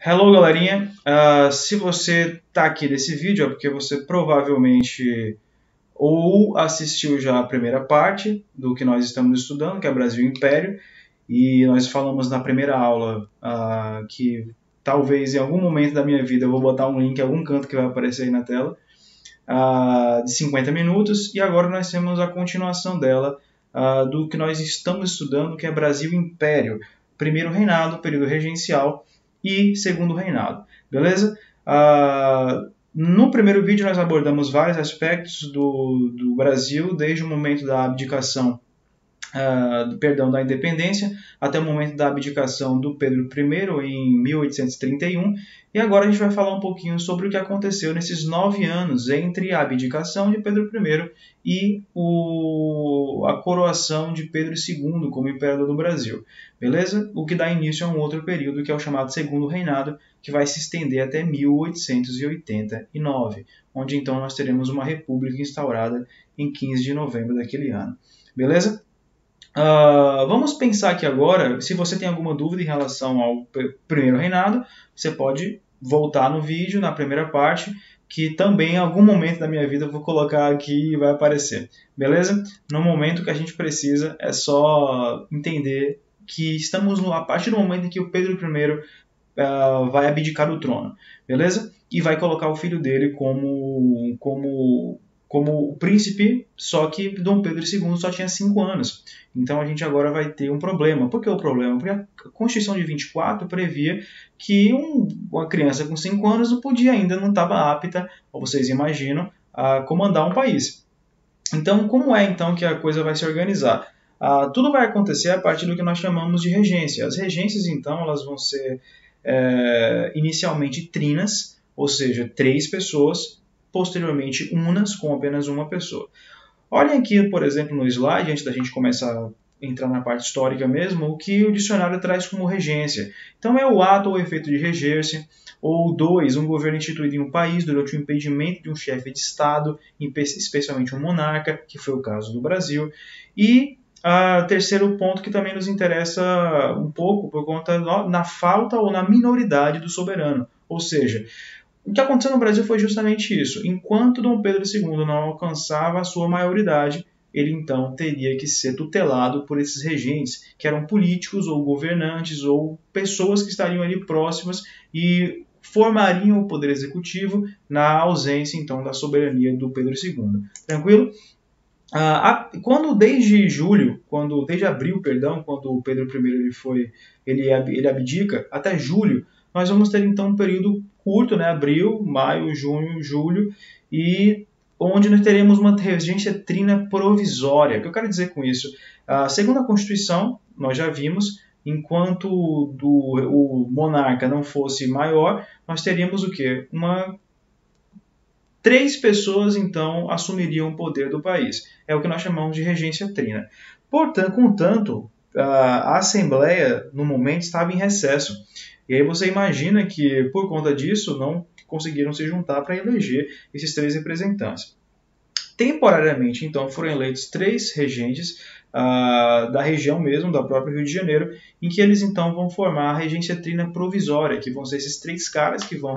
Hello, galerinha! Se você está aqui nesse vídeo é porque você provavelmente ou assistiu já a primeira parte do que nós estamos estudando, que é Brasil e Império, e nós falamos na primeira aula que talvez em algum momento da minha vida eu vou botar um link em algum canto que vai aparecer aí na tela, de 50 minutos, e agora nós temos a continuação dela, do que nós estamos estudando, que é Brasil e Império, primeiro reinado, período regencial, e segundo reinado, beleza? No primeiro vídeo nós abordamos vários aspectos do Brasil, desde o momento da abdicação, da independência, até o momento da abdicação do Pedro I em 1831, e agora a gente vai falar um pouquinho sobre o que aconteceu nesses 9 anos entre a abdicação de Pedro I e a coroação de Pedro II como imperador do Brasil, beleza? O que dá início a um outro período que é o chamado Segundo Reinado, que vai se estender até 1889, onde então nós teremos uma república instaurada em 15 de novembro daquele ano, beleza? Vamos pensar aqui agora, se você tem alguma dúvida em relação ao primeiro reinado, você pode voltar no vídeo, na primeira parte, que também em algum momento da minha vida eu vou colocar aqui e vai aparecer, beleza? No momento que a gente precisa é só entender que estamos a partir do momento em que o Pedro I vai abdicar do trono, beleza? E vai colocar o filho dele como o príncipe, só que Dom Pedro II só tinha 5 anos. Então a gente agora vai ter um problema. Por que o problema? Porque a Constituição de 24 previa que uma criança com 5 anos não estava apta, ou vocês imaginam, a comandar um país. Então, como é então que a coisa vai se organizar? Tudo vai acontecer a partir do que nós chamamos de regência. As regências, então, elas vão ser inicialmente trinas, ou seja, 3 pessoas, posteriormente unas, com apenas uma pessoa. Olhem aqui, por exemplo, no slide, antes da gente começar a entrar na parte histórica mesmo, o que o dicionário traz como regência. Então é o ato ou efeito de reger-se, ou 2, um governo instituído em um país durante o impedimento de um chefe de Estado, especialmente um monarca, que foi o caso do Brasil. E terceiro ponto que também nos interessa um pouco por conta na falta ou na minoridade do soberano, ou seja, o que aconteceu no Brasil foi justamente isso. Enquanto Dom Pedro II não alcançava a sua maioridade, ele então teria que ser tutelado por esses regentes, que eram políticos ou governantes ou pessoas que estariam ali próximas e formariam o poder executivo na ausência então da soberania do Pedro II. Tranquilo? Desde abril, quando o Pedro I ele abdica, até julho, nós vamos ter então um período curto, né, abril, maio, junho, julho, e onde nós teremos uma regência trina provisória. O que eu quero dizer com isso? Segundo a Constituição, nós já vimos, enquanto o monarca não fosse maior, nós teríamos o quê? 3 pessoas, então, assumiriam o poder do país. É o que nós chamamos de regência trina. Contanto, a Assembleia, no momento, estava em recesso. E aí você imagina que, por conta disso, não conseguiram se juntar para eleger esses 3 representantes. Temporariamente, então, foram eleitos 3 regentes da região mesmo, da própria Rio de Janeiro, em que eles então vão formar a regência trina provisória, que vão ser esses 3 caras que vão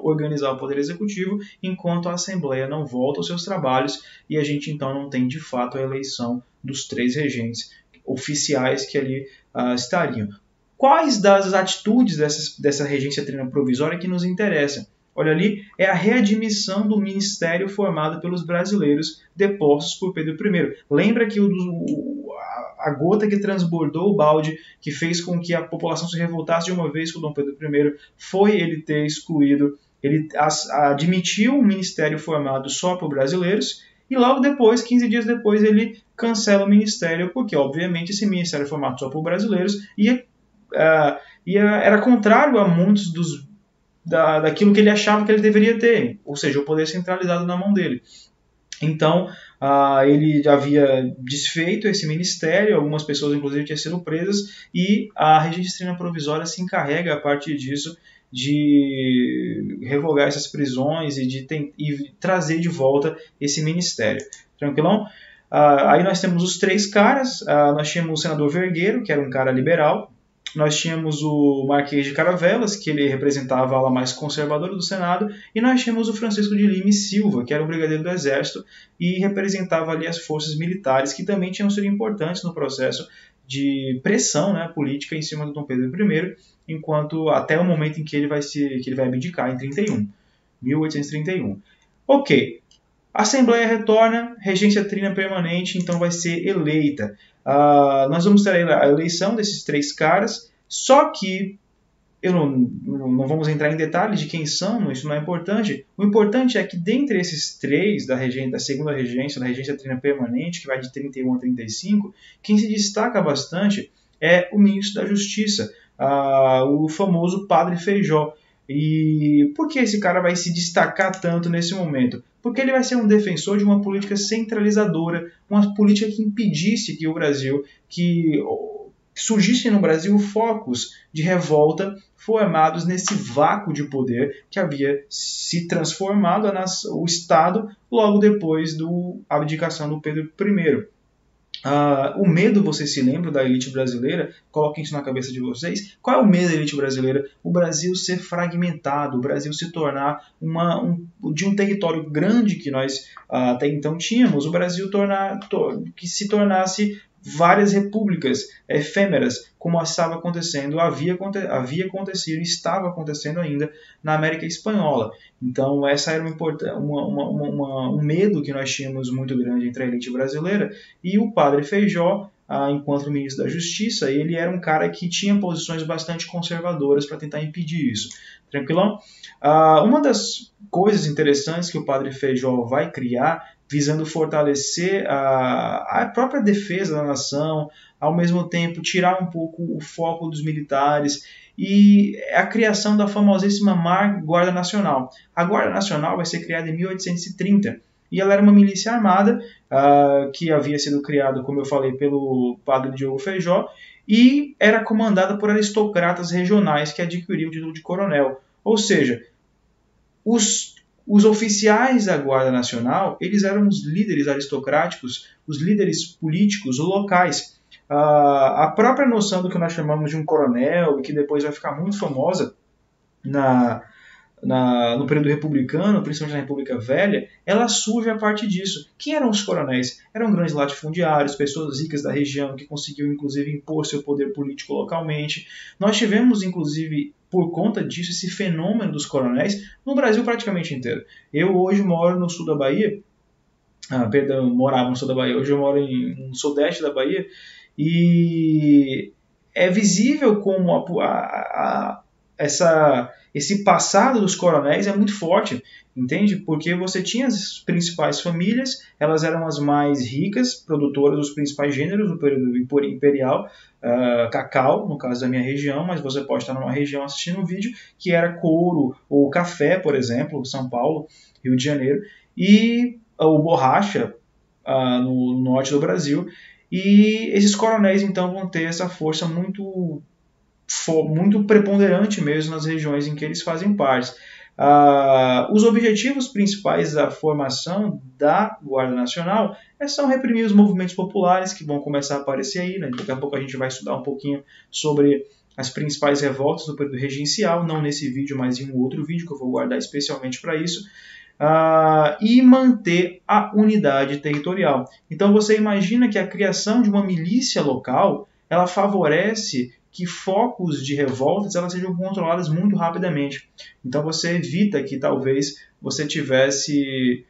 organizar o poder executivo, enquanto a Assembleia não volta aos seus trabalhos e a gente então não tem de fato a eleição dos 3 regentes oficiais que ali estariam. Quais das atitudes dessa regência trina provisória que nos interessam? Olha ali, é a readmissão do ministério formado pelos brasileiros depostos por Pedro I. Lembra que a gota que transbordou o balde, que fez com que a população se revoltasse de uma vez com Dom Pedro I, foi ele ter excluído, ele admitiu um ministério formado só por brasileiros, e logo depois, 15 dias depois, ele cancela o ministério, porque obviamente esse ministério formado só por brasileiros era contrário a muitos daquilo que ele achava que ele deveria ter, ou seja, o poder centralizado na mão dele. Então, ele havia desfeito esse ministério, algumas pessoas inclusive tinham sido presas, e a regência trina provisória se encarrega, a partir disso, de revogar essas prisões e trazer de volta esse ministério. Tranquilão? Aí nós temos os 3 caras, nós tínhamos o senador Vergueiro, que era um cara liberal, nós tínhamos o Marquês de Caravelas, que ele representava a ala mais conservadora do Senado, e nós tínhamos o Francisco de Lima e Silva, que era o brigadeiro do Exército e representava ali as forças militares, que também tinham sido importantes no processo de pressão, né, política em cima do Dom Pedro I, enquanto até o momento em que ele vai abdicar em 1831. Ok. A Assembleia retorna, regência trina permanente, então vai ser eleita. Nós vamos ter a eleição desses 3 caras, só que não vamos entrar em detalhes de quem são, isso não é importante. O importante é que dentre esses 3 da segunda regência, da regência trina permanente, que vai de 31 a 35, quem se destaca bastante é o ministro da Justiça, o famoso Padre Feijó. E por que esse cara vai se destacar tanto nesse momento? Porque ele vai ser um defensor de uma política centralizadora, uma política que impedisse que surgissem no Brasil focos de revolta formados nesse vácuo de poder que havia se transformado o Estado logo depois da abdicação do Pedro I. O medo, vocês se lembram da elite brasileira? Coloquem isso na cabeça de vocês. Qual é o medo da elite brasileira? O Brasil ser fragmentado, o Brasil se tornar de um território grande que nós até então tínhamos, o Brasil que se tornasse várias repúblicas efêmeras, como estava acontecendo, havia acontecido e estava acontecendo ainda na América Espanhola. Então, essa era um medo que nós tínhamos muito grande entre a elite brasileira, e o Padre Feijó, enquanto ministro da Justiça, ele era um cara que tinha posições bastante conservadoras para tentar impedir isso. Tranquilão? Uma das coisas interessantes que o Padre Feijó vai criar, visando fortalecer a própria defesa da nação, ao mesmo tempo tirar um pouco o foco dos militares, e a criação da famosíssima Guarda Nacional. A Guarda Nacional vai ser criada em 1830, e ela era uma milícia armada que havia sido criada, como eu falei, pelo Padre Diogo Feijó, e era comandada por aristocratas regionais que adquiriam o título de coronel. Ou seja, os oficiais da Guarda Nacional, eles eram os líderes aristocráticos, os líderes políticos locais. A própria noção do que nós chamamos de um coronel, que depois vai ficar muito famosa no período republicano, principalmente na República Velha, ela surge a partir disso. Quem eram os coronéis? Eram grandes latifundiários, pessoas ricas da região que conseguiam, inclusive, impor seu poder político localmente. Nós tivemos, inclusive, por conta disso, esse fenômeno dos coronéis no Brasil praticamente inteiro. Eu hoje moro no sul da Bahia, morava no sul da Bahia, hoje eu moro no sudeste da Bahia, e é visível como esse passado dos coronéis é muito forte, entende? Porque você tinha as principais famílias, elas eram as mais ricas, produtoras dos principais gêneros do período imperial, cacau, no caso da minha região, mas você pode estar numa região assistindo um vídeo que era couro ou café, por exemplo, São Paulo, Rio de Janeiro, e o borracha no norte do Brasil, e esses coronéis então vão ter essa força muito preponderante mesmo nas regiões em que eles fazem parte. Os objetivos principais da formação da Guarda Nacional são reprimir os movimentos populares que vão começar a aparecer aí, né? Daqui a pouco a gente vai estudar um pouquinho sobre as principais revoltas do período regencial, não nesse vídeo, mas em um outro vídeo que eu vou guardar especialmente para isso, e manter a unidade territorial. Então você imagina que a criação de uma milícia local, ela favorece que focos de revoltas elas sejam controladas muito rapidamente. Então você evita que talvez você tivesse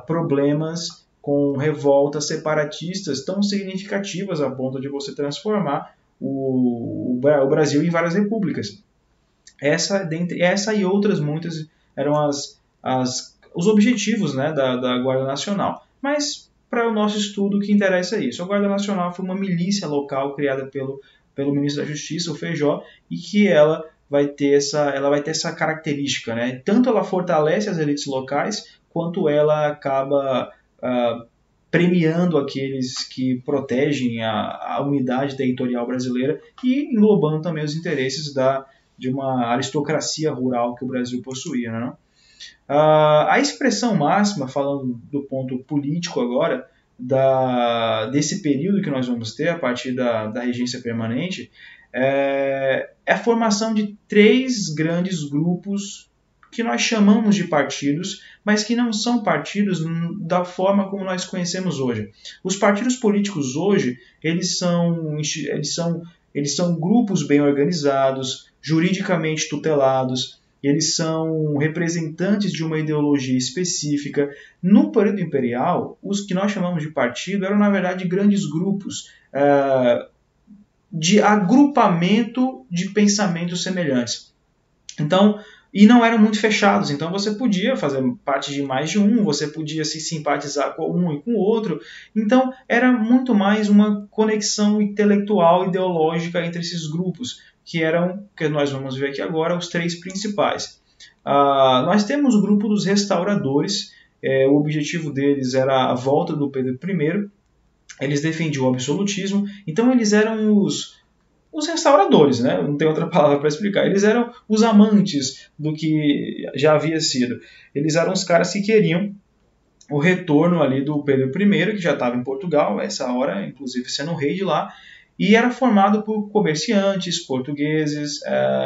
problemas com revoltas separatistas tão significativas a ponto de você transformar o Brasil em várias repúblicas. Essa e outras muitas eram os objetivos, né, da Guarda Nacional. Mas para o nosso estudo o que interessa é isso. A Guarda Nacional foi uma milícia local criada pelo ministro da Justiça, o Feijó, e que ela vai ter essa característica, né? Tanto ela fortalece as elites locais, quanto ela acaba premiando aqueles que protegem a unidade territorial brasileira e englobando também os interesses de uma aristocracia rural que o Brasil possuía, né? A expressão máxima, falando do ponto político agora, desse período que nós vamos ter a partir da regência permanente, é a formação de 3 grandes grupos que nós chamamos de partidos, mas que não são partidos da forma como nós conhecemos hoje. Os partidos políticos hoje, eles são grupos bem organizados, juridicamente tutelados, eles são representantes de uma ideologia específica. No período imperial, os que nós chamamos de partido eram, na verdade, grandes grupos de agrupamento de pensamentos semelhantes. Então, e não eram muito fechados, então você podia fazer parte de mais de um, você podia se simpatizar com um e com o outro, então era muito mais uma conexão intelectual, ideológica entre esses grupos, que nós vamos ver aqui agora, os 3 principais. Nós temos o grupo dos restauradores, o objetivo deles era a volta do Pedro I, eles defendiam o absolutismo, então eles eram os restauradores, né? Não tem outra palavra para explicar. Eles eram os amantes do que já havia sido. Eles eram os caras que queriam o retorno ali do Pedro I, que já estava em Portugal, essa hora, inclusive sendo rei de lá, e era formado por comerciantes, portugueses,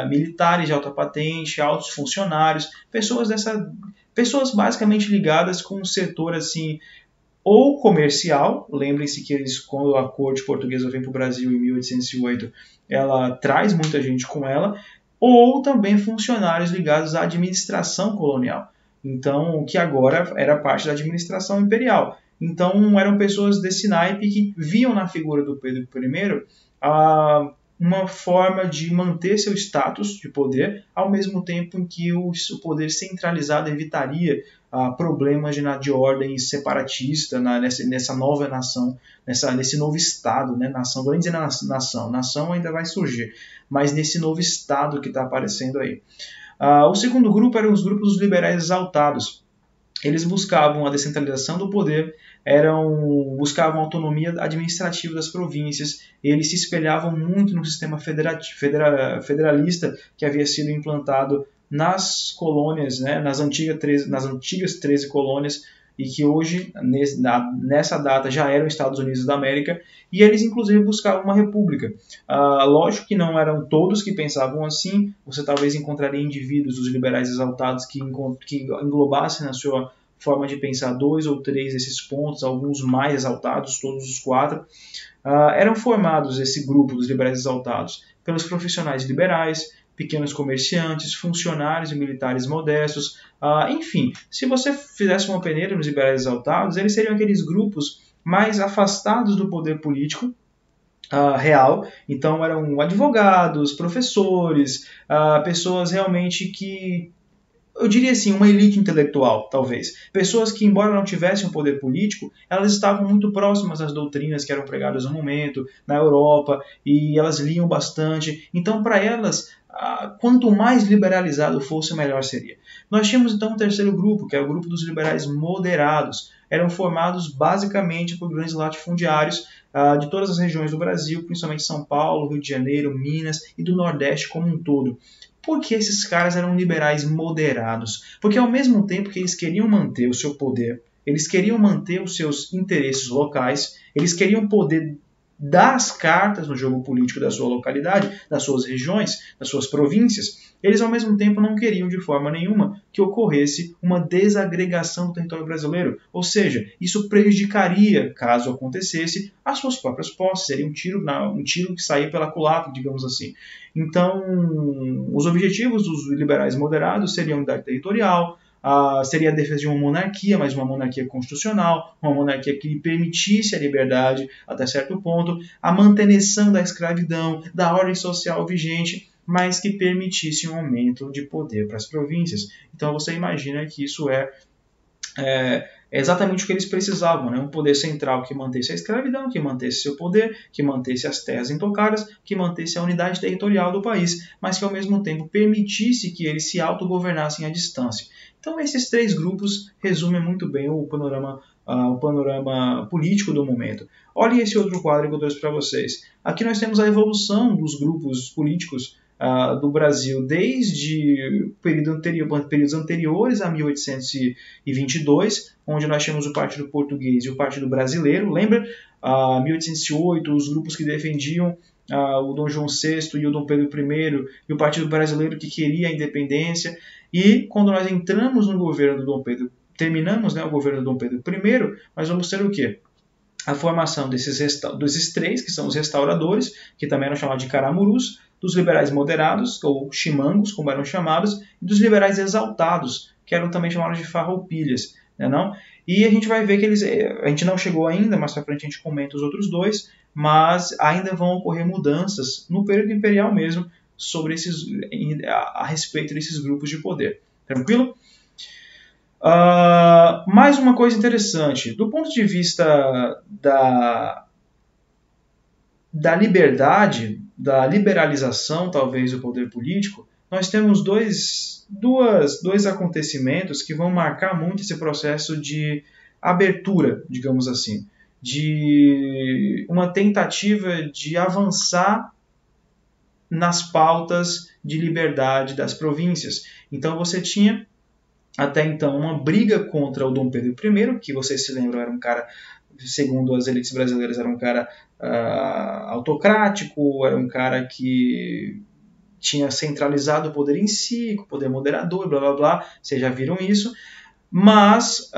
militares de alta patente, altos funcionários, pessoas basicamente ligadas com um setor assim, ou comercial. Lembrem-se que quando a corte portuguesa vem para o Brasil em 1808, ela traz muita gente com ela, ou também funcionários ligados à administração colonial, então que agora era parte da administração imperial. Então eram pessoas desse naipe que viam na figura do Pedro I uma forma de manter seu status de poder, ao mesmo tempo em que o poder centralizado evitaria problemas de ordem separatista nessa nova nação, nesse novo Estado, né? Nação, vou nem dizer nação ainda vai surgir, mas nesse novo Estado que está aparecendo aí. O segundo grupo eram os grupos dos liberais exaltados. Eles buscavam a descentralização do poder, buscavam a autonomia administrativa das províncias, eles se espelhavam muito no sistema federalista que havia sido implantado nas colônias, né, nas antigas 13 colônias, e que hoje, nessa data, já eram Estados Unidos da América, e eles inclusive buscavam uma república. Lógico que não eram todos que pensavam assim, você talvez encontraria indivíduos dos liberais exaltados que englobassem na sua forma de pensar 2 ou 3 desses pontos, alguns mais exaltados, todos os 4. Eram formados, esse grupo dos liberais exaltados, pelos profissionais liberais, pequenos comerciantes, funcionários e militares modestos, enfim, se você fizesse uma peneira nos liberais exaltados, eles seriam aqueles grupos mais afastados do poder político real, então eram advogados, professores, pessoas realmente que, eu diria assim, uma elite intelectual, talvez. Pessoas que, embora não tivessem um poder político, elas estavam muito próximas às doutrinas que eram pregadas no momento, na Europa, e elas liam bastante. Então, para elas, quanto mais liberalizado fosse, melhor seria. Nós tínhamos, então, um terceiro grupo, que é o grupo dos liberais moderados. Eram formados, basicamente, por grandes latifundiários de todas as regiões do Brasil, principalmente São Paulo, Rio de Janeiro, Minas e do Nordeste como um todo. Por que esses caras eram liberais moderados? Porque ao mesmo tempo que eles queriam manter o seu poder, eles queriam manter os seus interesses locais, eles queriam poder dar as cartas no jogo político da sua localidade, das suas regiões, das suas províncias, eles ao mesmo tempo não queriam de forma nenhuma que ocorresse uma desagregação do território brasileiro, ou seja, isso prejudicaria, caso acontecesse, as suas próprias posses, seria um tiro que saía pela culatra, digamos assim. Então, os objetivos dos liberais moderados seriam unidade territorial, seria a defesa de uma monarquia, mas uma monarquia constitucional, uma monarquia que permitisse a liberdade até certo ponto, a manutenção da escravidão, da ordem social vigente, mas que permitisse um aumento de poder para as províncias. Então você imagina que isso é exatamente o que eles precisavam, né? Um poder central que mantesse a escravidão, que mantesse seu poder, que mantesse as terras intocadas, que mantesse a unidade territorial do país, mas que ao mesmo tempo permitisse que eles se autogovernassem à distância. Então esses 3 grupos resumem muito bem o panorama político do momento. Olhem esse outro quadro que eu trouxe para vocês. Aqui nós temos a evolução dos grupos políticos do Brasil desde períodos anteriores a 1822, onde nós temos o Partido Português e o Partido Brasileiro. Lembra? 1808, os grupos que defendiam o Dom João VI e o Dom Pedro I, e o Partido Brasileiro que queria a independência. E quando nós entramos no governo do Dom Pedro, terminamos, né, o governo do Dom Pedro I, nós vamos ter o quê? A formação desses três, que são os restauradores, que também eram chamados de caramurus, dos liberais moderados, ou chimangos, como eram chamados, e dos liberais exaltados, que eram também chamados de farroupilhas. Né, não? E a gente vai ver que a gente não chegou ainda, mais pra frente a gente comenta os outros dois, mas ainda vão ocorrer mudanças no período imperial mesmo, sobre a respeito desses grupos de poder. Tranquilo? Mais uma coisa interessante, do ponto de vista da liberdade, da liberalização, talvez, do poder político, nós temos dois acontecimentos que vão marcar muito esse processo de abertura, digamos assim, de uma tentativa de avançar nas pautas de liberdade das províncias. Então você tinha até então uma briga contra o Dom Pedro I, que vocês se lembram, era um cara, segundo as elites brasileiras, era um cara autocrático, era um cara que tinha centralizado o poder em si, o poder moderador, blá blá blá, vocês já viram isso. Mas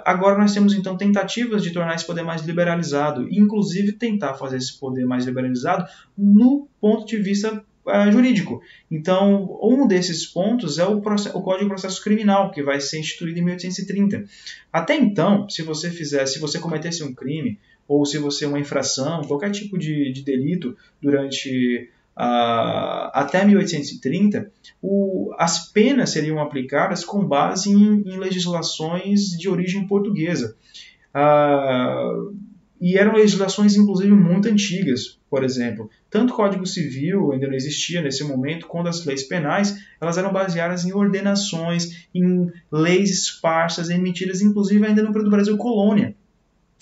agora nós temos então tentativas de tornar esse poder mais liberalizado, inclusive tentar fazer esse poder mais liberalizado no ponto de vista jurídico. Então, um desses pontos é o Código de Processo Criminal, que vai ser instituído em 1830. Até então, se você cometesse um crime, ou se você uma infração, qualquer tipo de delito durante até 1830, as penas seriam aplicadas com base em legislações de origem portuguesa. E eram legislações, inclusive, muito antigas. Por exemplo, tanto o Código Civil ainda não existia nesse momento, quanto as leis penais, elas eram baseadas em ordenações, em leis esparsas, emitidas, inclusive, ainda no período do Brasil colônia.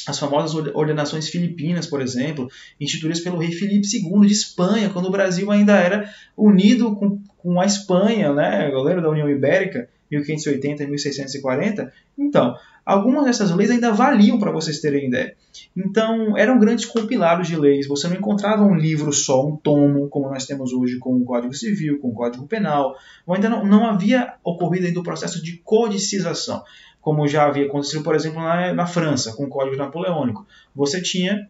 As famosas ordenações filipinas, por exemplo, instituídas pelo rei Filipe II de Espanha, quando o Brasil ainda era unido com a Espanha, né? Galera da União Ibérica, 1580 e 1640. Então, algumas dessas leis ainda valiam, para vocês terem ideia. Então, eram grandes compilados de leis. Você não encontrava um livro só, um tomo, como nós temos hoje com o Código Civil, com o Código Penal. Ou ainda não havia ocorrido ainda o processo de codicização, como já havia acontecido, por exemplo, na França, com o Código Napoleônico. Você tinha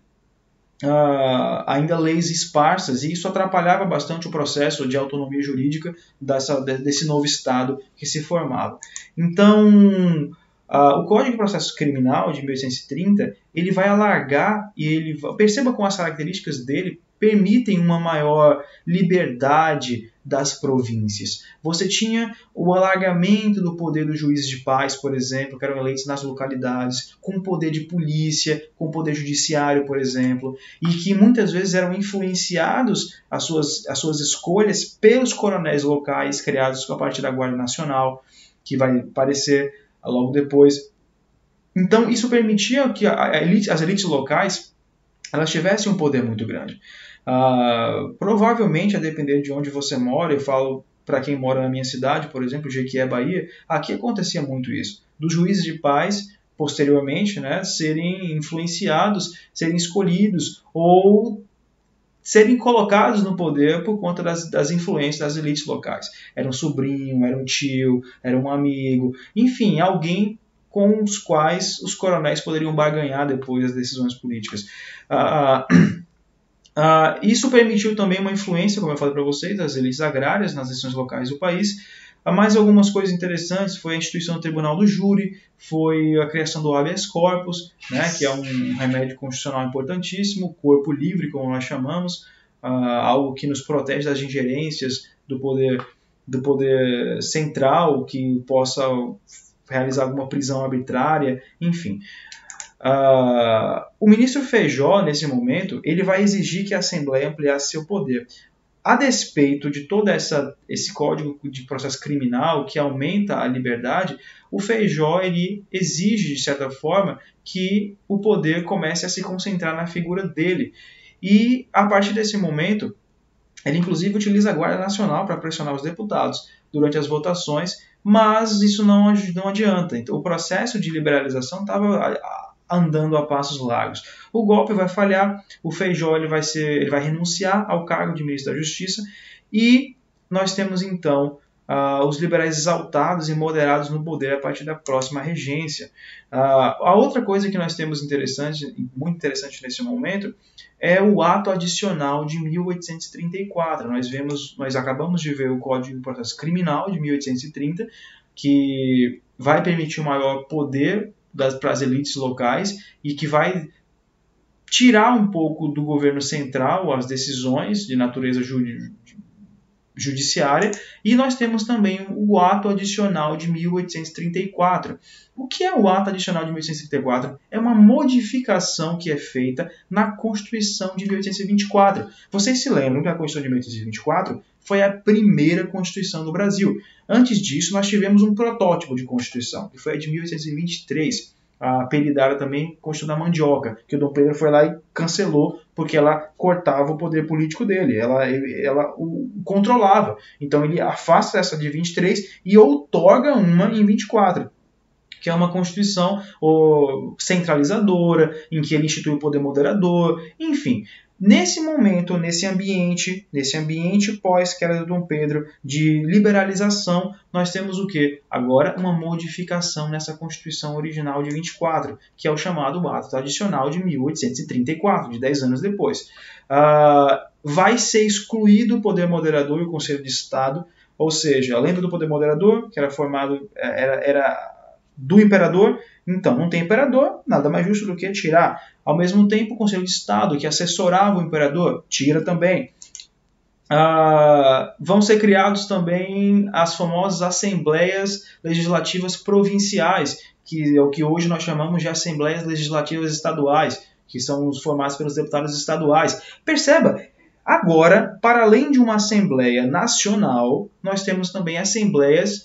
ainda leis esparsas, e isso atrapalhava bastante o processo de autonomia jurídica desse novo Estado que se formava. Então, o Código de Processo Criminal de 1830, ele vai alargar, e perceba como as características dele permitem uma maior liberdade das províncias. Você tinha o alargamento do poder dos juízes de paz, por exemplo, que eram eleitos nas localidades, com poder de polícia, com poder judiciário, por exemplo, e que muitas vezes eram influenciados as suas escolhas pelos coronéis locais criados a partir da Guarda Nacional, que vai aparecer logo depois. Então, isso permitia que as elites locais elas tivessem um poder muito grande. Provavelmente, a depender de onde você mora, eu falo para quem mora na minha cidade, por exemplo, Jequié, Bahia, aqui acontecia muito isso. Dos juízes de paz, posteriormente, né, serem influenciados, serem escolhidos ou serem colocados no poder por conta das influências das elites locais. Era um sobrinho, era um tio, era um amigo, enfim, alguém com os quais os coronéis poderiam barganhar depois das decisões políticas. Isso permitiu também uma influência, como eu falei para vocês, das elites agrárias nas decisões locais do país. Mais algumas coisas interessantes foi a instituição do Tribunal do Júri, foi a criação do habeas corpus, né, que é um remédio constitucional importantíssimo, corpo livre, como nós chamamos, algo que nos protege das ingerências do poder central, que possa realizar alguma prisão arbitrária, enfim. O ministro Feijó, nesse momento, ele vai exigir que a Assembleia ampliasse seu poder. A despeito de todo esse Código de Processo Criminal que aumenta a liberdade, o Feijó ele exige, de certa forma, que o poder comece a se concentrar na figura dele. E, a partir desse momento, ele inclusive utiliza a Guarda Nacional para pressionar os deputados durante as votações, mas isso não adianta. Então, o processo de liberalização estava andando a passos largos. O golpe vai falhar, o Feijó ele vai renunciar ao cargo de ministro da Justiça e nós temos então os liberais exaltados e moderados no poder a partir da próxima regência. A outra coisa que nós temos muito interessante nesse momento é o ato adicional de 1834. Nós acabamos de ver o Código de Processo Criminal de 1830, que vai permitir um maior poder para as elites locais e que vai tirar um pouco do governo central as decisões de natureza judiciária, e nós temos também o ato adicional de 1834. O que é o ato adicional de 1834? É uma modificação que é feita na Constituição de 1824. Vocês se lembram que a Constituição de 1824 foi a primeira Constituição do Brasil. Antes disso, nós tivemos um protótipo de Constituição, que foi a de 1823, apelidada também Constituição da Mandioca, que o Dom Pedro foi lá e cancelou, porque ela cortava o poder político dele, ela o controlava. Então ele afasta essa de 23 e outorga uma em 24, que é uma Constituição centralizadora, em que ele institui o poder moderador, enfim. Nesse momento, nesse ambiente pós-queda do Dom Pedro, de liberalização, nós temos o quê? Agora uma modificação nessa Constituição original de 24, que é o chamado Ato Adicional de 1834, de 10 anos depois. Vai ser excluído o poder moderador e o Conselho de Estado, ou seja, lembra do poder moderador, que era formado, era do imperador? Então, não tem imperador, nada mais justo do que tirar. Ao mesmo tempo, o Conselho de Estado, que assessorava o imperador, tira também. Vão ser criados também as famosas Assembleias Legislativas Provinciais, que é o que hoje nós chamamos de Assembleias Legislativas Estaduais, que são os formados pelos deputados estaduais. Perceba, agora, para além de uma Assembleia Nacional, nós temos também assembleias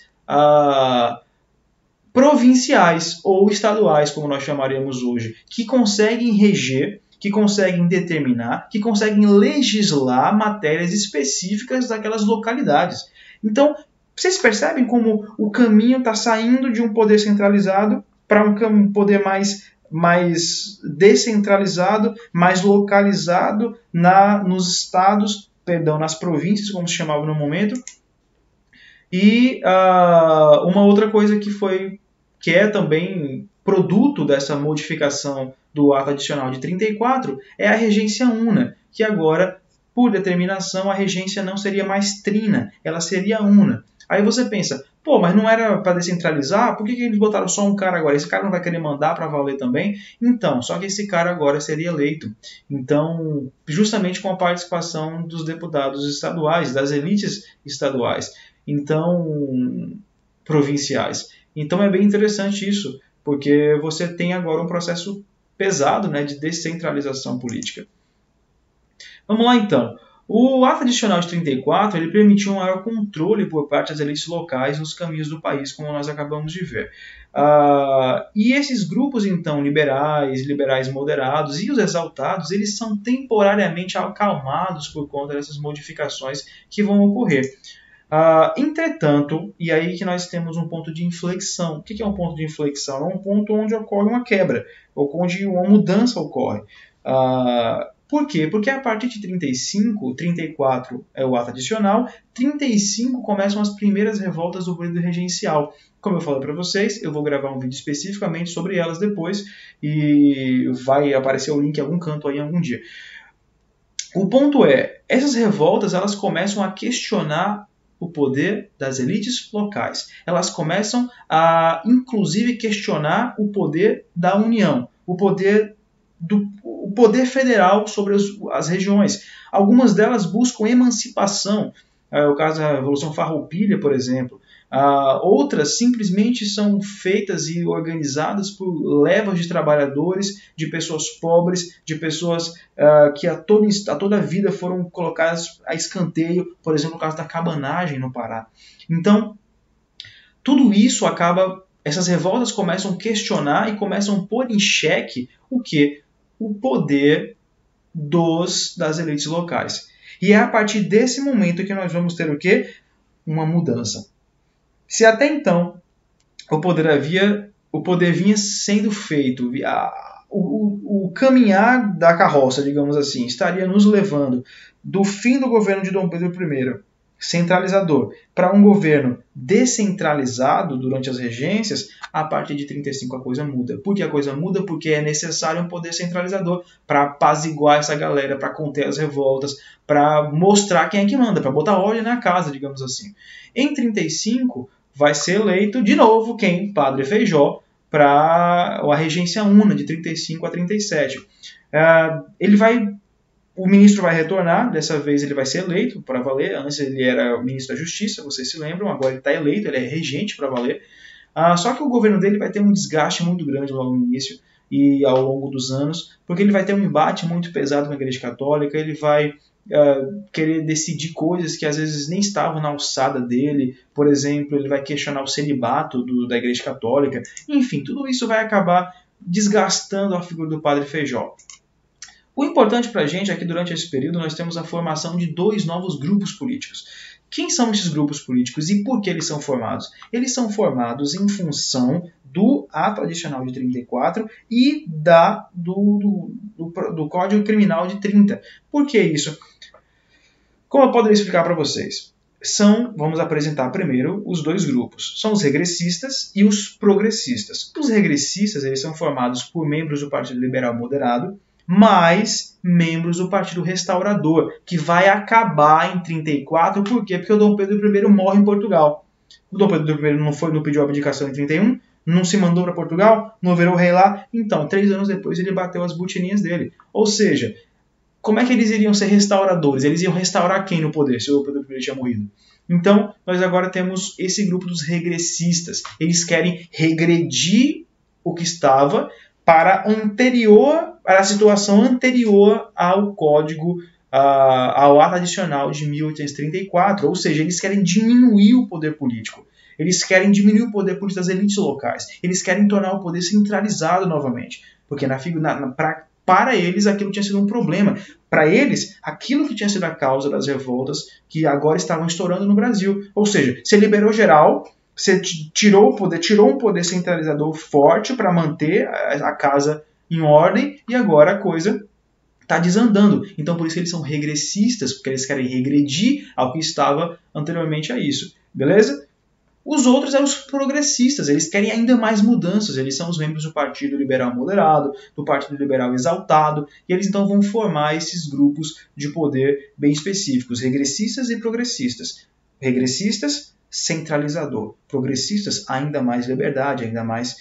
provinciais ou estaduais, como nós chamaremos hoje, que conseguem reger, que conseguem determinar, que conseguem legislar matérias específicas daquelas localidades. Então, vocês percebem como o caminho está saindo de um poder centralizado para um poder mais descentralizado, mais localizado nos estados, nas províncias, como se chamava no momento. E uma outra coisa que é também produto dessa modificação do ato adicional de 34 é a regência una, que agora, por determinação, a regência não seria mais trina, ela seria una. Aí você pensa, pô, mas não era para descentralizar? Por que eles botaram só um cara agora? Esse cara não vai querer mandar para valer também? Então, só que esse cara agora seria eleito. Então, justamente com a participação dos deputados estaduais, das elites estaduais, então provinciais. Então é bem interessante isso, porque você tem agora um processo pesado, né, de descentralização política. Vamos lá então. O ato adicional de 34 ele permitiu um maior controle por parte das elites locais nos caminhos do país, como nós acabamos de ver. E esses grupos, então, liberais moderados e os exaltados, eles são temporariamente acalmados por conta dessas modificações que vão ocorrer. Entretanto, e aí que nós temos um ponto de inflexão. O que é um ponto de inflexão? É um ponto onde ocorre uma quebra, ou onde uma mudança ocorre. Por quê? Porque a partir de 34 é o ato adicional, 35 começam as primeiras revoltas do período regencial. Como eu falei para vocês, eu vou gravar um vídeo especificamente sobre elas depois, e vai aparecer o link em algum canto aí em algum dia. O ponto é, essas revoltas elas começam a questionar o poder das elites locais. Elas começam a, inclusive, questionar o poder da União, o poder federal sobre as regiões. Algumas delas buscam emancipação, o caso da Revolução Farroupilha, por exemplo. Outras simplesmente são feitas e organizadas por levas de trabalhadores, de pessoas pobres, de pessoas que a toda a vida foram colocadas a escanteio, por exemplo, no caso da cabanagem no Pará. Então, tudo isso essas revoltas começam a questionar e começam a pôr em xeque o quê? O poder das elites locais. E é a partir desse momento que nós vamos ter o quê? Uma mudança. Se até então o o poder vinha sendo feito, o caminhar da carroça, digamos assim, estaria nos levando do fim do governo de Dom Pedro I, centralizador, para um governo descentralizado durante as regências, a partir de 35 a coisa muda. Por que a coisa muda? Porque é necessário um poder centralizador para apaziguar essa galera, para conter as revoltas, para mostrar quem é que manda, para botar ordem na casa, digamos assim. Em 35, vai ser eleito de novo quem? Padre Feijó, para a regência una, de 35 a 37. O ministro vai retornar, dessa vez ele vai ser eleito para valer. Antes ele era o ministro da Justiça, vocês se lembram, agora ele está eleito, ele é regente para valer. Só que o governo dele vai ter um desgaste muito grande logo no início e ao longo dos anos, porque ele vai ter um embate muito pesado com a Igreja Católica, ele vai querer decidir coisas que às vezes nem estavam na alçada dele. Por exemplo, ele vai questionar o celibato da Igreja Católica. Enfim, tudo isso vai acabar desgastando a figura do Padre Feijó. O importante para a gente é que durante esse período nós temos a formação de 2 novos grupos políticos. Quem são esses grupos políticos e por que eles são formados? Eles são formados em função do ato adicional de 34 e do Código Criminal de 30. Por que isso? Como eu poderia explicar para vocês? Vamos apresentar primeiro os 2 grupos. São os regressistas e os progressistas. Os regressistas eles são formados por membros do Partido Liberal Moderado, mais membros do Partido Restaurador, que vai acabar em 34. Por quê? Porque o Dom Pedro I morre em Portugal. O Dom Pedro I não pediu abdicação em 31, não se mandou para Portugal, não virou rei lá. Então, 3 anos depois, ele bateu as botininhas dele. Ou seja, como é que eles iriam ser restauradores? Eles iam restaurar quem no poder, se o Dom Pedro I tinha morrido? Então, nós agora temos esse grupo dos regressistas. Eles querem regredir o que estava para a situação anterior ao Código, ao ato adicional de 1834, ou seja, eles querem diminuir o poder político, eles querem diminuir o poder político das elites locais, eles querem tornar o poder centralizado novamente, porque para eles aquilo tinha sido um problema, para eles aquilo que tinha sido a causa das revoltas que agora estavam estourando no Brasil, ou seja, você liberou geral, você tirou um poder centralizador forte para manter a casa em ordem e agora a coisa está desandando. Então por isso eles são regressistas, porque eles querem regredir ao que estava anteriormente a isso. Beleza? Os outros são os progressistas, eles querem ainda mais mudanças, eles são os membros do Partido Liberal Moderado, do Partido Liberal Exaltado, e eles então vão formar esses grupos de poder bem específicos, regressistas e progressistas. Regressistas, centralizador. Progressistas, ainda mais liberdade, ainda mais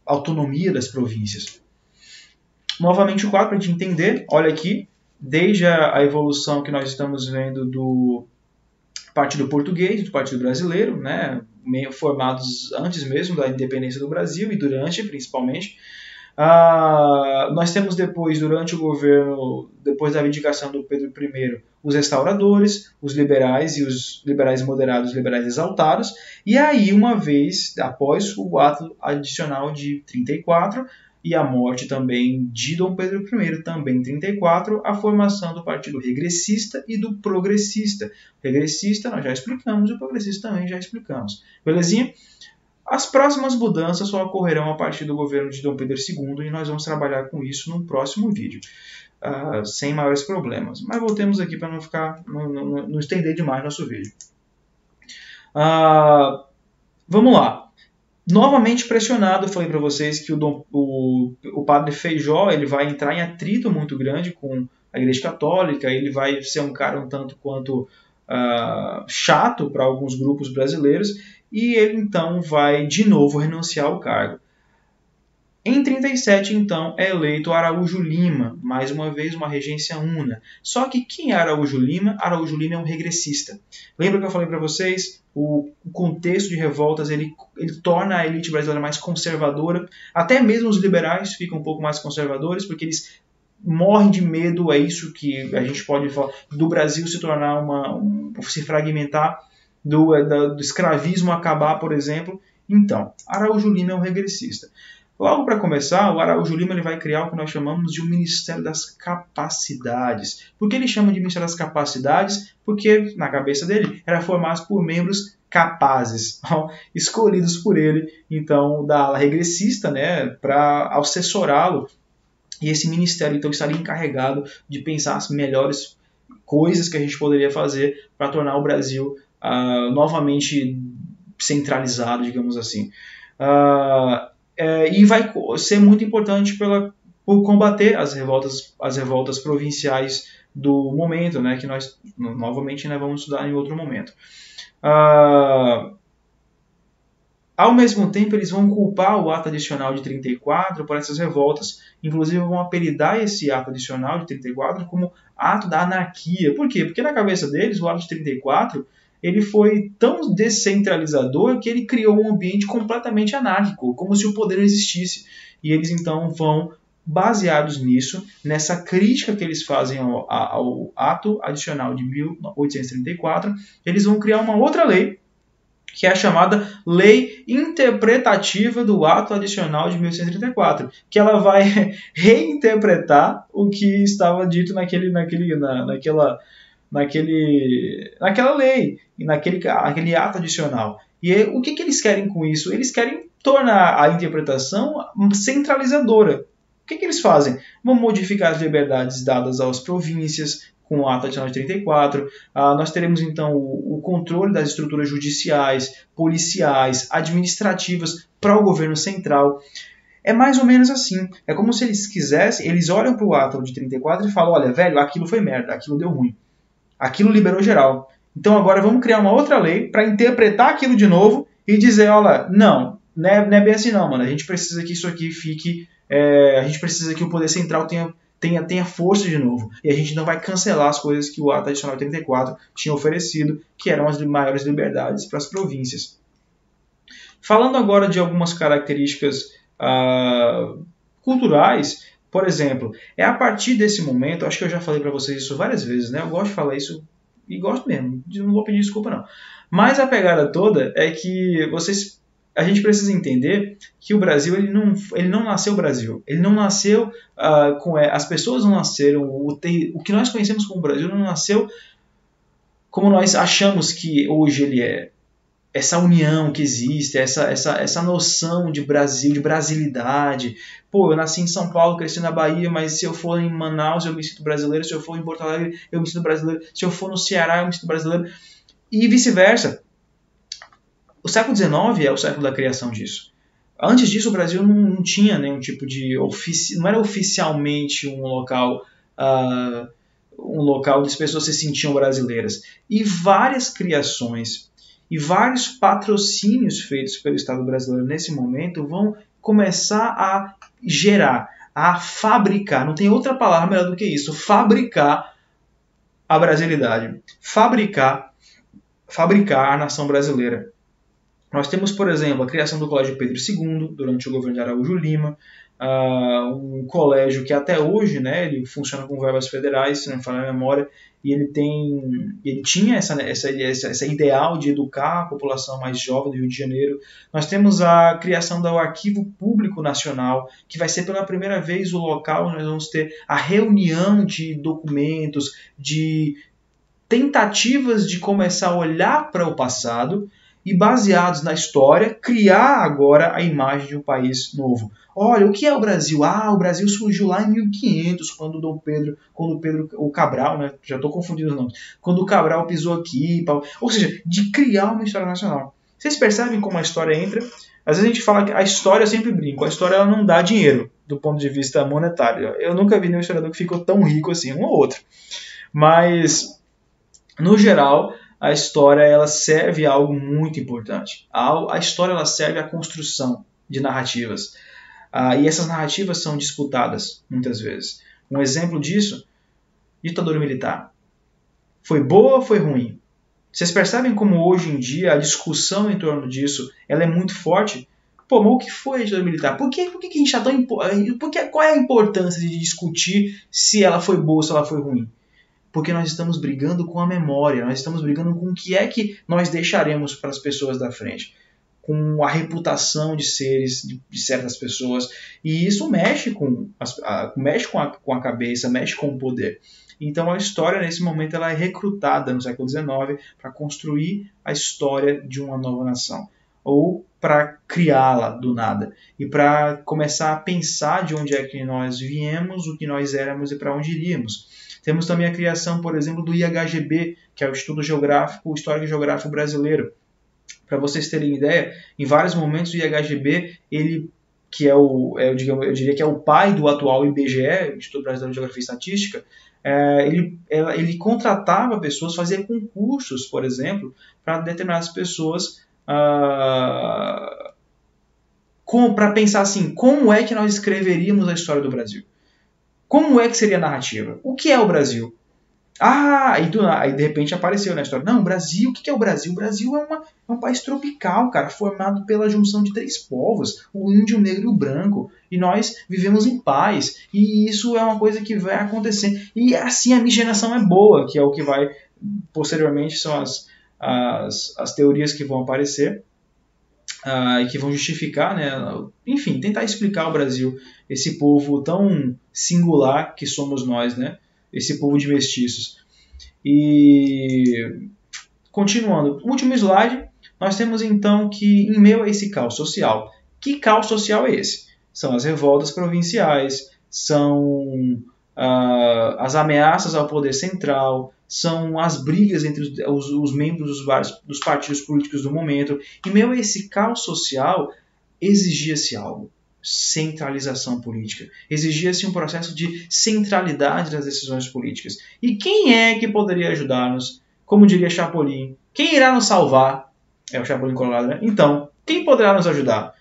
autonomia das províncias. Novamente o quadro para a gente entender, olha aqui, desde a evolução que nós estamos vendo do Partido Português, do Partido Brasileiro, né, meio formados antes mesmo da independência do Brasil e durante, principalmente. Nós temos depois, durante o governo, depois da abdicação do Pedro I, os restauradores, os liberais e os liberais moderados, os liberais exaltados, e aí uma vez, após o ato adicional de 34 e a morte também de Dom Pedro I, também em 34, a formação do partido regressista e do progressista. O regressista nós já explicamos, e o progressista também já explicamos. Belezinha? As próximas mudanças só ocorrerão a partir do governo de Dom Pedro II e nós vamos trabalhar com isso no próximo vídeo, sem maiores problemas. Mas voltemos aqui para não estender demais nosso vídeo. Vamos lá. Novamente pressionado, eu falei para vocês que o padre Feijó ele vai entrar em atrito muito grande com a Igreja Católica, ele vai ser um cara um tanto quanto chato para alguns grupos brasileiros, e ele então vai de novo renunciar ao cargo. Em 37, então, é eleito Araújo Lima, mais uma vez uma regência una. Só que quem é Araújo Lima? Araújo Lima é um regressista. Lembra que eu falei para vocês? O contexto de revoltas ele torna a elite brasileira mais conservadora. Até mesmo os liberais ficam um pouco mais conservadores, porque eles morrem de medo, é isso que a gente pode falar, do Brasil se tornar se fragmentar, do escravismo acabar, por exemplo. Então, Araújo Lima é um regressista. Logo para começar, o Araújo Lima ele vai criar o que nós chamamos de um Ministério das Capacidades. Por que ele chama de Ministério das Capacidades? Porque, na cabeça dele, era formado por membros capazes, escolhidos por ele, então, da ala regressista, né, para assessorá-lo. E esse ministério, então, estaria encarregado de pensar as melhores coisas que a gente poderia fazer para tornar o Brasil novamente centralizado, digamos assim. E vai ser muito importante por combater as revoltas provinciais do momento, né, que nós novamente vamos estudar em outro momento. Ao mesmo tempo, eles vão culpar o ato adicional de 34 por essas revoltas, inclusive vão apelidar esse ato adicional de 34 como ato da anarquia. Por quê? Porque na cabeça deles, o ato de 34 ele foi tão descentralizador que ele criou um ambiente completamente anárquico, como se o poder não existisse. E eles então vão, baseados nisso, nessa crítica que eles fazem ao ato adicional de 1834, eles vão criar uma outra lei, que é a chamada Lei Interpretativa do Ato Adicional de 1834, que ela vai reinterpretar o que estava dito naquela lei, naquele ato adicional. E o que eles querem com isso? Eles querem tornar a interpretação centralizadora. O que eles fazem? Vão modificar as liberdades dadas às províncias, com o ato adicional de 34, nós teremos então o controle das estruturas judiciais, policiais, administrativas para o governo central. É mais ou menos assim. É como se eles quisessem, eles olham para o ato de 34 e falam, olha, velho, aquilo foi merda, aquilo deu ruim. Aquilo liberou geral. Então agora vamos criar uma outra lei para interpretar aquilo de novo e dizer, olha, não é bem assim não, mano. A gente precisa que isso aqui fique, a gente precisa que o poder central tenha força de novo. E a gente não vai cancelar as coisas que o ato adicional 34 tinha oferecido, que eram as maiores liberdades para as províncias. Falando agora de algumas características culturais, por exemplo, é a partir desse momento, acho que eu já falei para vocês isso várias vezes, né? Eu gosto de falar isso e gosto mesmo, não vou pedir desculpa não. Mas a pegada toda é que a gente precisa entender que o Brasil ele não nasceu Brasil. Ele não nasceu as pessoas não nasceram. O que nós conhecemos como Brasil não nasceu como nós achamos que hoje ele é. Essa união que existe, essa noção de Brasil, de brasilidade. Pô, eu nasci em São Paulo, cresci na Bahia, mas se eu for em Manaus eu me sinto brasileiro, se eu for em Porto Alegre eu me sinto brasileiro, se eu for no Ceará eu me sinto brasileiro, e vice-versa. O século XIX é o século da criação disso. Antes disso, o Brasil não tinha nenhum tipo de... não era oficialmente um local onde as pessoas se sentiam brasileiras. E várias criações e vários patrocínios feitos pelo Estado brasileiro nesse momento vão começar a gerar, a fabricar, não tem outra palavra melhor do que isso, fabricar a brasilidade, fabricar a nação brasileira. Nós temos, por exemplo, a criação do Colégio Pedro II, durante o governo de Araújo Lima, um colégio que até hoje, né, ele funciona com verbas federais, se não me falha a memória, e ele tinha essa ideal de educar a população mais jovem do Rio de Janeiro. Nós temos a criação do Arquivo Público Nacional, que vai ser pela primeira vez o local onde nós vamos ter a reunião de documentos, de tentativas de começar a olhar para o passado, e baseados na história, criar agora a imagem de um país novo. Olha, o que é o Brasil? O Brasil surgiu lá em 1500, quando o Cabral, né? Já estou confundindo os nomes, quando o Cabral pisou aqui, ou seja, de criar uma história nacional. Vocês percebem como a história entra? Às vezes a gente fala que a história, eu sempre brinco, a história ela não dá dinheiro do ponto de vista monetário. Eu nunca vi nenhum historiador que ficou tão rico assim, um ou outro. Mas, no geral, a história ela serve a algo muito importante. A história ela serve à construção de narrativas. E essas narrativas são disputadas, muitas vezes. Um exemplo disso, ditadura militar. Foi boa ou foi ruim? Vocês percebem como hoje em dia a discussão em torno disso ela é muito forte? Pô, mas o que foi a ditadura militar? Por que a gente está tão... Qual é a importância de discutir se ela foi boa ou se ela foi ruim? Porque nós estamos brigando com a memória, nós estamos brigando com o que é que nós deixaremos para as pessoas da frente. com a reputação de seres, de certas pessoas, e isso mexe com a cabeça, mexe com o poder. Então a história, nesse momento, ela é recrutada no século XIX para construir a história de uma nova nação, ou para criá-la do nada, e para começar a pensar de onde é que nós viemos, o que nós éramos e para onde iríamos. Temos também a criação, por exemplo, do IHGB, que é o Estudo Geográfico, Histórico e Geográfico Brasileiro. Para vocês terem ideia, em vários momentos o IHGB, ele, que eu diria que é o pai do atual IBGE, Instituto Brasileiro de Geografia e Estatística, ele contratava pessoas, fazia concursos, por exemplo, para determinadas pessoas, para pensar assim, como é que nós escreveríamos a história do Brasil? Como é que seria a narrativa? O que é o Brasil? Aí de repente apareceu na história. Não, o Brasil, o que é o Brasil? O Brasil é um país tropical, cara, formado pela junção de 3 povos, o índio, o negro e o branco. E nós vivemos em paz. E isso é uma coisa que vai acontecer. E assim a miscigenação é boa, que é o que vai, posteriormente, são as teorias que vão aparecer. E que vão justificar, né, enfim, tentar explicar o Brasil, esse povo tão singular que somos nós, né, esse povo de mestiços. E, continuando, último slide, nós temos então que, em meio a esse caos social, que caos social é esse? São as revoltas provinciais, são as ameaças ao poder central, são as brigas entre os membros dos partidos políticos do momento. Em meio a esse caos social, exigia-se algo. Centralização política. Exigia-se um processo de centralidade das decisões políticas. E quem é que poderia ajudar-nos? Como diria Chapolin, quem irá nos salvar? É o Chapolin Colorado, né? Então, quem poderá nos ajudar?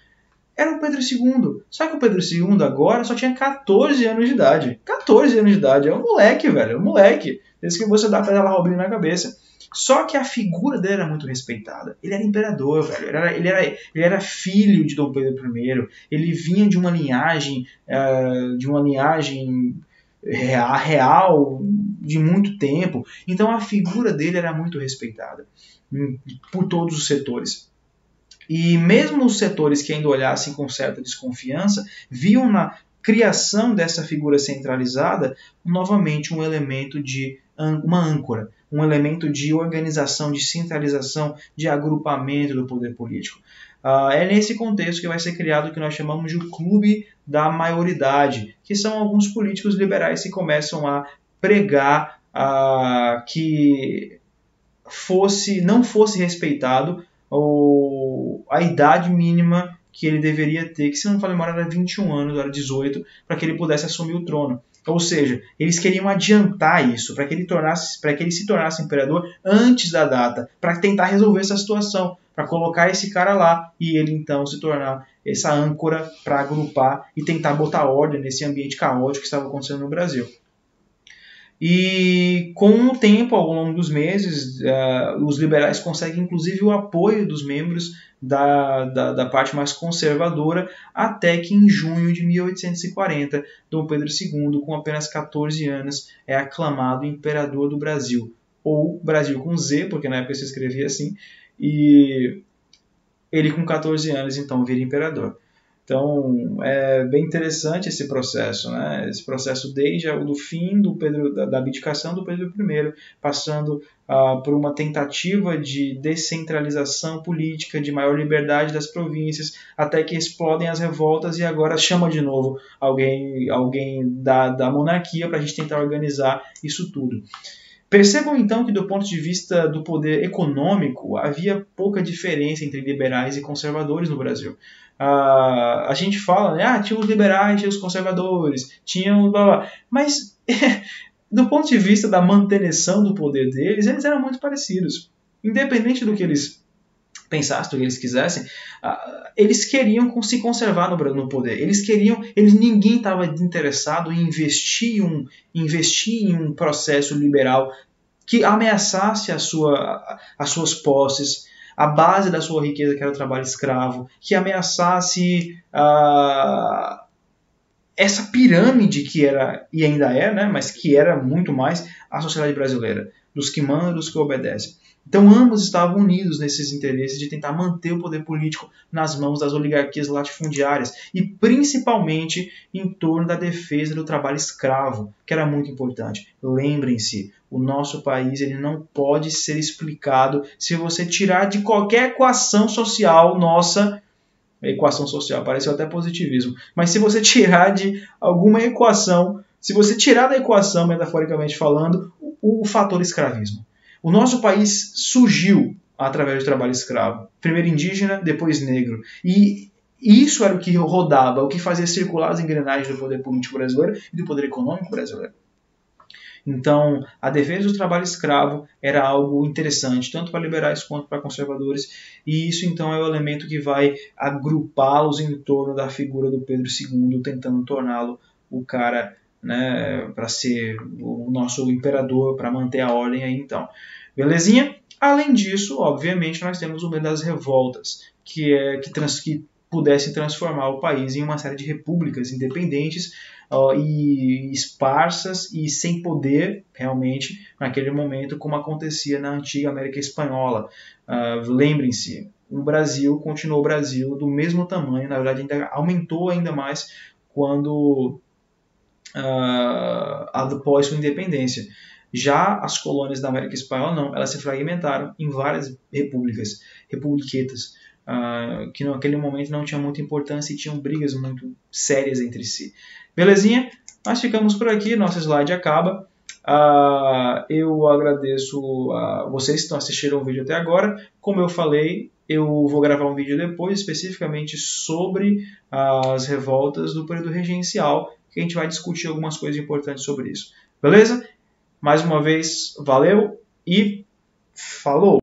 Era o Pedro II. Só que o Pedro II agora só tinha 14 anos de idade. 14 anos de idade. É um moleque, velho. É um moleque. Desde que você dá pra ela Robinho na cabeça. Só que a figura dele era muito respeitada. Ele era imperador, velho. Ele era filho de Dom Pedro I. Ele vinha de uma linhagem real de muito tempo. Então a figura dele era muito respeitada por todos os setores. E mesmo os setores que ainda olhassem com certa desconfiança, viam na criação dessa figura centralizada novamente um elemento de uma âncora, um elemento de organização, de centralização, de agrupamento do poder político. É nesse contexto que vai ser criado o que nós chamamos de o Clube da Maioridade, que são alguns políticos liberais que começam a pregar que não fosse respeitado a idade mínima que ele deveria ter, que se não me falha memória era 21 anos, era 18, para que ele pudesse assumir o trono. Ou seja, eles queriam adiantar isso, para que ele se tornasse imperador antes da data, para tentar resolver essa situação, para colocar esse cara lá e ele então se tornar essa âncora para agrupar e tentar botar ordem nesse ambiente caótico que estava acontecendo no Brasil. E com o tempo, ao longo dos meses, os liberais conseguem inclusive o apoio dos membros da parte mais conservadora, até que em junho de 1840, Dom Pedro II, com apenas 14 anos, é aclamado imperador do Brasil, ou Brasil com Z, porque na época se escrevia assim, e ele com 14 anos então vira imperador. Então, é bem interessante esse processo, né? Esse processo desde o fim da abdicação do Pedro I, passando por uma tentativa de descentralização política, de maior liberdade das províncias, até que explodem as revoltas e agora chama de novo alguém da monarquia para a gente tentar organizar isso tudo. Percebam então que do ponto de vista do poder econômico havia pouca diferença entre liberais e conservadores no Brasil. A gente fala, né? Tinha os liberais, tinha os conservadores, tinham blá blá. Mas do ponto de vista da manutenção do poder deles, eles eram muito parecidos. Independente do que eles pensassem, do que eles quisessem, eles queriam se conservar no poder. Ninguém estava interessado em investir em um processo liberal que ameaçasse as suas posses, a base da sua riqueza, que era o trabalho escravo, que ameaçasse essa pirâmide que era, e ainda é, né, mas que era muito mais a sociedade brasileira, dos que mandam e dos que obedecem. Então ambos estavam unidos nesses interesses de tentar manter o poder político nas mãos das oligarquias latifundiárias e principalmente em torno da defesa do trabalho escravo, que era muito importante. Lembrem-se, o nosso país ele não pode ser explicado se você tirar de qualquer equação social nossa. Equação social, pareceu até positivismo. Mas se você tirar de alguma equação, se você tirar da equação, metaforicamente falando, o fator escravismo. O nosso país surgiu através do trabalho escravo. Primeiro indígena, depois negro. E isso era o que rodava, o que fazia circular as engrenagens do poder político brasileiro e do poder econômico brasileiro. Então, a defesa do trabalho escravo era algo interessante, tanto para liberais quanto para conservadores, e isso então é o elemento que vai agrupá-los em torno da figura do Pedro II, tentando torná-lo o cara, né, para ser o nosso imperador, para manter a ordem aí então. Belezinha? Além disso, obviamente, nós temos o meio das revoltas, que pudessem transformar o país em uma série de repúblicas independentes e esparsas e sem poder, realmente, naquele momento, como acontecia na antiga América Espanhola. Lembrem-se, o Brasil continuou o Brasil do mesmo tamanho, na verdade ainda aumentou ainda mais quando após sua independência. Já as colônias da América Espanhola não, elas se fragmentaram em várias republiquetas, que naquele momento não tinham muita importância e tinham brigas muito sérias entre si. Belezinha? Nós ficamos por aqui, nosso slide acaba. Eu agradeço a vocês que assistiram o vídeo até agora. Como eu falei, eu vou gravar um vídeo depois, especificamente sobre as revoltas do período regencial, que a gente vai discutir algumas coisas importantes sobre isso. Beleza? Mais uma vez, valeu e falou!